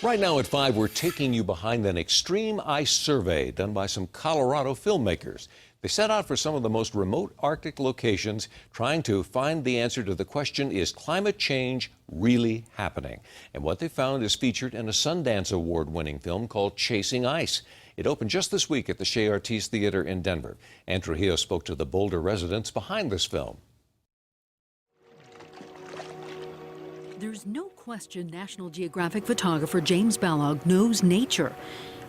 Right now at 5, we're taking you behind an extreme ice survey done by some Colorado filmmakers. They set out for some of the most remote Arctic locations, trying to find the answer to the question, is climate change really happening? And what they found is featured in a Sundance Award-winning film called Chasing Ice. It opened just this week at the Shea Artiste Theater in Denver. And Trujillo spoke to the Boulder residents behind this film. There's no question National Geographic photographer James Balog knows nature.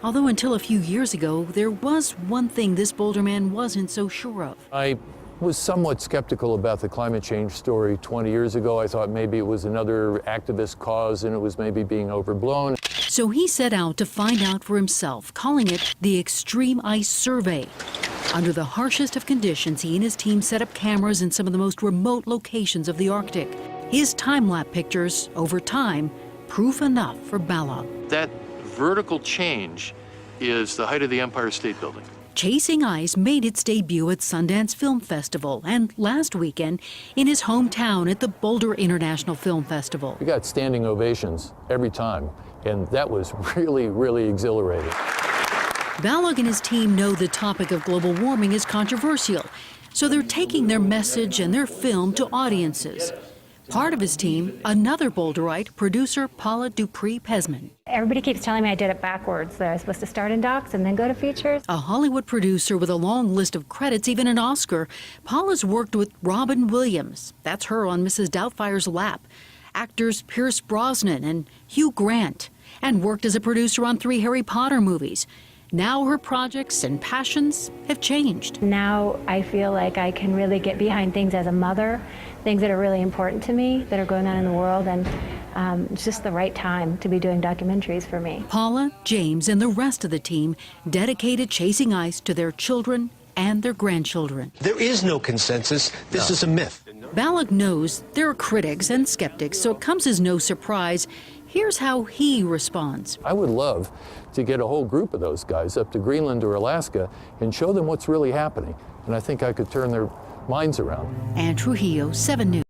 Although until a few years ago, there was one thing this Boulder man wasn't so sure of. I was somewhat skeptical about the climate change story 20 years ago. I thought maybe it was another activist cause and it was maybe being overblown. So he set out to find out for himself, calling it the Extreme Ice Survey. Under the harshest of conditions, he and his team set up cameras in some of the most remote locations of the Arctic. His time-lapse pictures, over time, proof enough for Balog. That vertical change is the height of the Empire State Building. Chasing Ice made its debut at Sundance Film Festival and last weekend in his hometown at the Boulder International Film Festival. We got standing ovations every time, and that was really, really exhilarating. Balog and his team know the topic of global warming is controversial, so they're taking their message and their film to audiences. Part of his team, another Boulderite, producer Paula Dupree-Pesman. Everybody keeps telling me I did it backwards, that I was supposed to start in docs and then go to features. A Hollywood producer with a long list of credits, even an Oscar, Paula's worked with Robin Williams, that's her on Mrs. Doubtfire's lap, actors Pierce Brosnan and Hugh Grant, and worked as a producer on 3 Harry Potter movies. Now her projects and passions have changed. Now I feel like I can really get behind things as a mother, things that are really important to me, that are going on in the world, and it's just the right time to be doing documentaries for me. Paula, James, and the rest of the team dedicated Chasing Ice to their children and their grandchildren. There is no consensus. This is a myth. Balog knows there are critics and skeptics, so it comes as no surprise. Here's how he responds. I would love to get a whole group of those guys up to Greenland or Alaska and show them what's really happening. And I think I could turn their minds around. And Trujillo, 7 News.